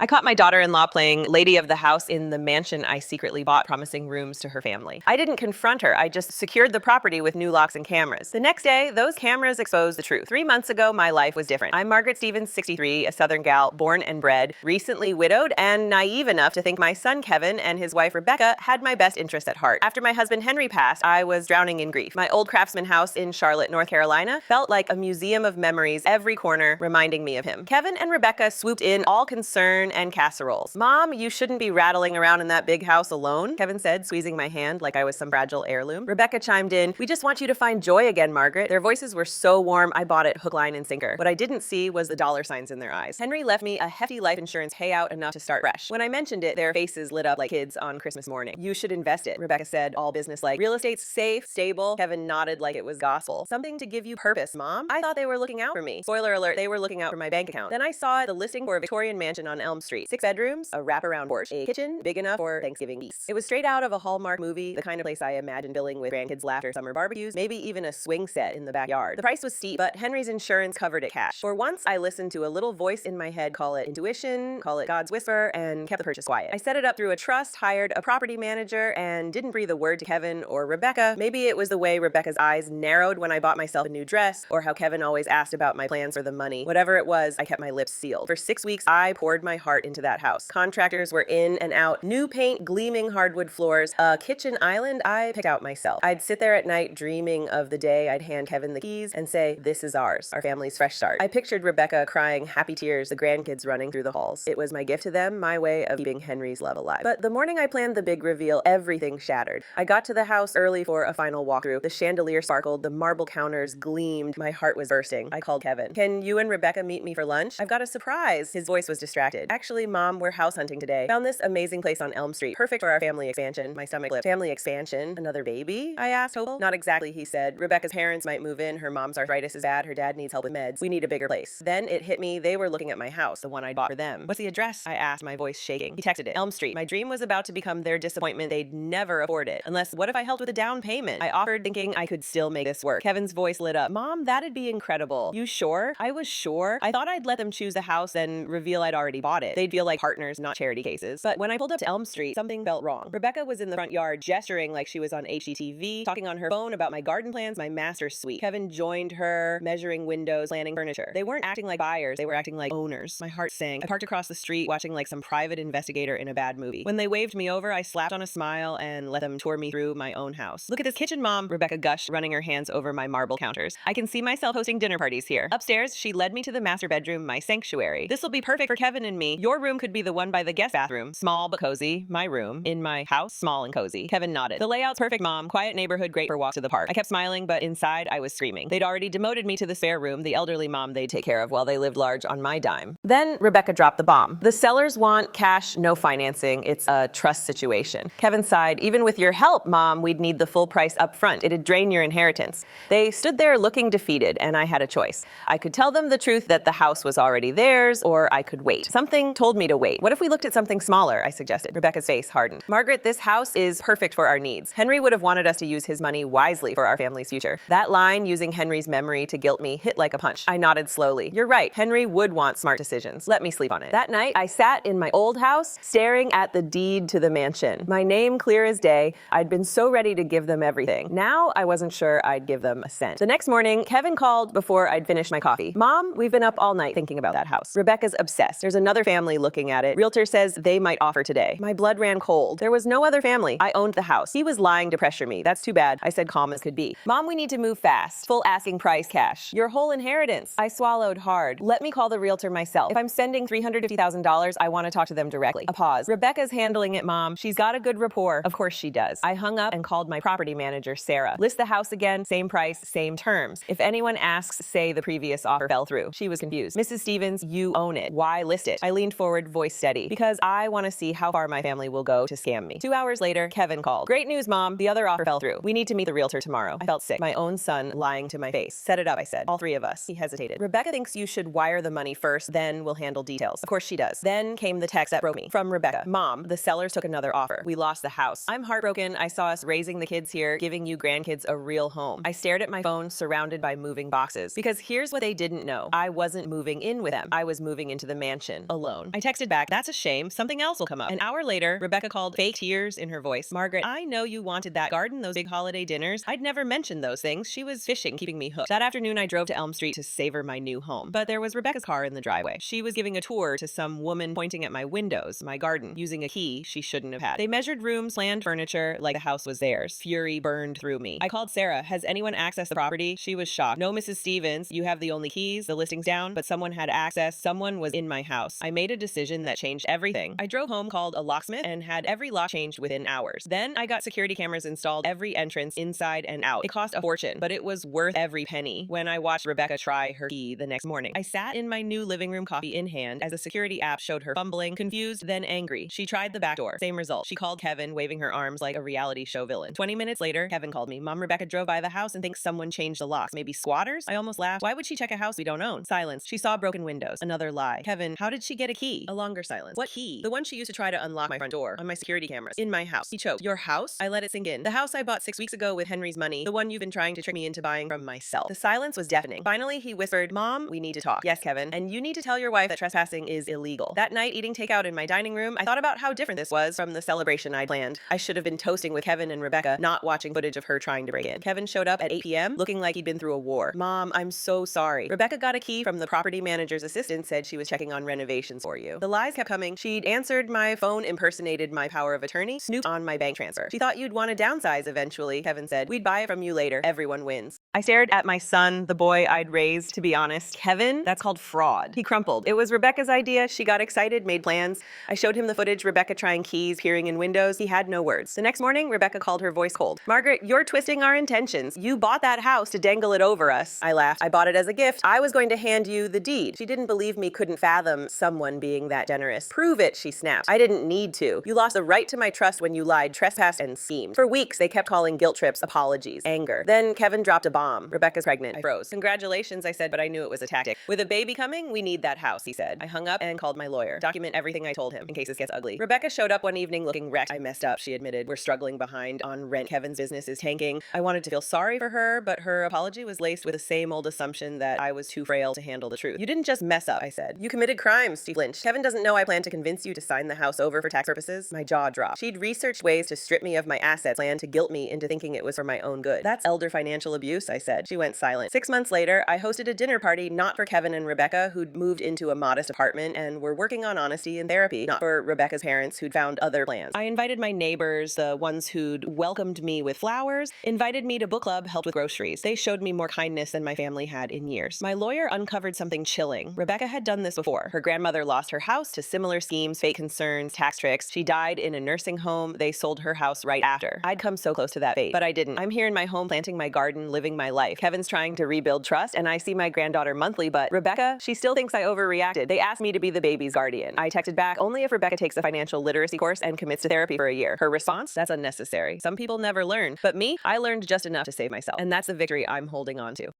I caught my daughter-in-law playing Lady of the House in the mansion I secretly bought, promising rooms to her family. I didn't confront her, I just secured the property with new locks and cameras. The next day, those cameras exposed the truth. 3 months ago, my life was different. I'm Margaret Stevens, 63, a Southern gal, born and bred, recently widowed, and naive enough to think my son Kevin and his wife Rebecca had my best interest at heart. After my husband Henry passed, I was drowning in grief. My old craftsman house in Charlotte, North Carolina, felt like a museum of memories, every corner reminding me of him. Kevin and Rebecca swooped in, all concern and casseroles. "Mom, you shouldn't be rattling around in that big house alone," Kevin said, squeezing my hand like I was some fragile heirloom. Rebecca chimed in, "We just want you to find joy again, Margaret." Their voices were so warm, I bought it hook, line, and sinker. What I didn't see was the dollar signs in their eyes. Henry left me a hefty life insurance payout enough to start fresh. When I mentioned it, their faces lit up like kids on Christmas morning. "You should invest it," Rebecca said, all business-like. "Real estate's safe, stable." Kevin nodded like it was gospel. "Something to give you purpose, Mom." I thought they were looking out for me. Spoiler alert, they were looking out for my bank account. Then I saw the listing for a Victorian mansion on Elm Street. 6 bedrooms, a wraparound porch, a kitchen big enough for Thanksgiving geese. It was straight out of a Hallmark movie, the kind of place I imagined billing with grandkids' laughter, summer barbecues, maybe even a swing set in the backyard. The price was steep, but Henry's insurance covered it cash. For once, I listened to a little voice in my head, call it intuition, call it God's whisper, and kept the purchase quiet. I set it up through a trust, hired a property manager, and didn't breathe a word to Kevin or Rebecca. Maybe it was the way Rebecca's eyes narrowed when I bought myself a new dress, or how Kevin always asked about my plans for the money. Whatever it was, I kept my lips sealed. For 6 weeks, I poured my heart into that house. Contractors were in and out, new paint, gleaming hardwood floors, a kitchen island I picked out myself. I'd sit there at night dreaming of the day I'd hand Kevin the keys and say, "This is ours, our family's fresh start." I pictured Rebecca crying happy tears, the grandkids running through the halls. It was my gift to them, my way of keeping Henry's love alive. But the morning I planned the big reveal, everything shattered. I got to the house early for a final walkthrough. The chandelier sparkled, the marble counters gleamed, my heart was bursting. I called Kevin. "Can you and Rebecca meet me for lunch? I've got a surprise." His voice was distracted. "Actually, Mom, we're house hunting today. Found this amazing place on Elm Street. Perfect for our family expansion." My stomach flipped. "Family expansion? Another baby?" I asked, hopeful. "Not exactly," he said. "Rebecca's parents might move in. Her mom's arthritis is bad. Her dad needs help with meds. We need a bigger place." Then it hit me. They were looking at my house, the one I bought for them. "What's the address?" I asked, my voice shaking. He texted it. "Elm Street." My dream was about to become their disappointment. They'd never afford it. Unless, what if I helped with a down payment? I offered, thinking I could still make this work. Kevin's voice lit up. "Mom, that'd be incredible." "You sure?" I was sure. I thought I'd let them choose a house, then reveal I'd already bought it. They'd feel like partners, not charity cases. But when I pulled up to Elm Street, something felt wrong. Rebecca was in the front yard, gesturing like she was on HGTV, talking on her phone about my garden plans, my master suite. Kevin joined her, measuring windows, planning furniture. They weren't acting like buyers, they were acting like owners. My heart sank. I parked across the street, watching like some private investigator in a bad movie. When they waved me over, I slapped on a smile and let them tour me through my own house. "Look at this kitchen, Mom," Rebecca gushed, running her hands over my marble counters. "I can see myself hosting dinner parties here." Upstairs, she led me to the master bedroom, my sanctuary. "This'll be perfect for Kevin and me. Your room could be the one by the guest bathroom. Small but cozy. My room. In my house, small and cozy." Kevin nodded. "The layout's perfect, Mom. Quiet neighborhood, great for walks to the park." I kept smiling, but inside I was screaming. They'd already demoted me to the spare room, the elderly mom they'd take care of while they lived large on my dime. Then Rebecca dropped the bomb. "The sellers want cash, no financing. It's a trust situation." Kevin sighed. "Even with your help, Mom, we'd need the full price up front. It'd drain your inheritance." They stood there looking defeated, and I had a choice. I could tell them the truth that the house was already theirs, or I could wait. Something told me to wait. "What if we looked at something smaller?" I suggested. Rebecca's face hardened. "Margaret, this house is perfect for our needs. Henry would have wanted us to use his money wisely for our family's future." That line, using Henry's memory to guilt me, hit like a punch. I nodded slowly. "You're right. Henry would want smart decisions. Let me sleep on it." That night, I sat in my old house, staring at the deed to the mansion. My name clear as day. I'd been so ready to give them everything. Now, I wasn't sure I'd give them a cent. The next morning, Kevin called before I'd finished my coffee. "Mom, we've been up all night thinking about that house. Rebecca's obsessed. There's another family looking at it. Realtor says they might offer today." My blood ran cold. There was no other family. I owned the house. He was lying to pressure me. "That's too bad," I said, calm as could be. "Mom, we need to move fast. Full asking price cash. Your whole inheritance." I swallowed hard. "Let me call the realtor myself. If I'm spending $350,000, I want to talk to them directly." A pause. "Rebecca's handling it, Mom. She's got a good rapport." "Of course she does." I hung up and called my property manager, Sarah. "List the house again, same price, same terms. If anyone asks, say the previous offer fell through." She was confused. "Mrs. Stevens, you own it. Why list it?" I leaned forward, voice steady. "Because I want to see how far my family will go to scam me." 2 hours later, Kevin called. "Great news, Mom. The other offer fell through. We need to meet the realtor tomorrow." I felt sick. My own son lying to my face. "Set it up," I said. "All 3 of us." He hesitated. "Rebecca thinks you should wire the money first, then we'll handle details." "Of course she does." Then came the text that broke me. From Rebecca. "Mom, the sellers took another offer. We lost the house. I'm heartbroken. I saw us raising the kids here, giving you grandkids a real home." I stared at my phone, surrounded by moving boxes. Because here's what they didn't know. I wasn't moving in with them. I was moving into the mansion alone. alone. I texted back, that's a shame. Something else will come up. An hour later, Rebecca called, fake tears in her voice. Margaret, I know you wanted that garden, those big holiday dinners. I'd never mentioned those things. She was fishing, keeping me hooked. That afternoon, I drove to Elm Street to savor my new home. But there was Rebecca's car in the driveway. She was giving a tour to some woman pointing at my windows, my garden, using a key she shouldn't have had. They measured rooms, planned furniture, like the house was theirs. Fury burned through me. I called Sarah. Has anyone accessed the property? She was shocked. No, Mrs. Stevens. You have the only keys. The listing's down, but someone had access. Someone was in my house. I made a decision that changed everything. I drove home, called a locksmith, and had every lock changed within hours. Then I got security cameras installed every entrance, inside and out. It cost a fortune, but it was worth every penny when I watched Rebecca try her key the next morning. I sat in my new living room, coffee in hand, as the security app showed her fumbling, confused, then angry. She tried the back door. Same result. She called Kevin, waving her arms like a reality show villain. 20 minutes later, Kevin called me. Mom, Rebecca drove by the house and thinks someone changed the locks. Maybe squatters? I almost laughed. Why would she check a house we don't own? Silence. She saw broken windows. Another lie. Kevin, how did she get a key? A longer silence. What key? The one she used to try to unlock my front door on my security cameras. In my house. He choked. Your house? I let it sink in. The house I bought 6 weeks ago with Henry's money. The one you've been trying to trick me into buying from myself. The silence was deafening. Finally, he whispered, Mom, we need to talk. Yes, Kevin. And you need to tell your wife that trespassing is illegal. That night, eating takeout in my dining room, I thought about how different this was from the celebration I'd planned. I should have been toasting with Kevin and Rebecca, not watching footage of her trying to break in. Kevin showed up at 8 p.m., looking like he'd been through a war. Mom, I'm so sorry. Rebecca got a key from the property manager's assistant, said she was checking on renovations for you. The lies kept coming. She'd answered my phone, impersonated my power of attorney, snooped on my bank transfer. She thought you'd want to downsize eventually, Kevin said. We'd buy it from you later. Everyone wins. I stared at my son, the boy I'd raised. To be honest, Kevin, that's called fraud. He crumpled. It was Rebecca's idea. She got excited, made plans. I showed him the footage, Rebecca trying keys, peering in windows. He had no words. The next morning, Rebecca called, her voice cold. Margaret, you're twisting our intentions. You bought that house to dangle it over us. I laughed. I bought it as a gift. I was going to hand you the deed. She didn't believe me, couldn't fathom someone being that generous. Prove it, she snapped. I didn't need to. You lost the right to my trust when you lied, trespassed, and schemed. For weeks, they kept calling guilt trips apologies, anger. Then Kevin dropped a bomb. Rebecca's pregnant. I froze. Congratulations, I said, but I knew it was a tactic. With a baby coming, we need that house, he said. I hung up and called my lawyer. Document everything I told him, in case this gets ugly. Rebecca showed up one evening looking wrecked. I messed up, she admitted. We're struggling behind on rent. Kevin's business is tanking. I wanted to feel sorry for her, but her apology was laced with the same old assumption that I was too frail to handle the truth. You didn't just mess up, I said. You committed crimes, she flinched. Kevin doesn't know I plan to convince you to sign the house over for tax purposes. My jaw dropped. She'd researched ways to strip me of my assets, planned to guilt me into thinking it was for my own good. That's elder financial abuse, I said. She went silent. 6 months later, I hosted a dinner party not for Kevin and Rebecca, who'd moved into a modest apartment and were working on honesty and therapy, not for Rebecca's parents, who'd found other plans. I invited my neighbors, the ones who'd welcomed me with flowers, invited me to book club, helped with groceries. They showed me more kindness than my family had in years. My lawyer uncovered something chilling. Rebecca had done this before. Her grandmother lost her house to similar schemes, fake concerns, tax tricks. She died in a nursing home. They sold her house right after. I'd come so close to that fate, but I didn't. I'm here in my home, planting my garden, living my life. Kevin's trying to rebuild trust, and I see my granddaughter monthly, but Rebecca, she still thinks I overreacted. They asked me to be the baby's guardian. I texted back, only if Rebecca takes a financial literacy course and commits to therapy for a year. Her response, that's unnecessary. Some people never learn, but me, I learned just enough to save myself, and that's the victory I'm holding on to.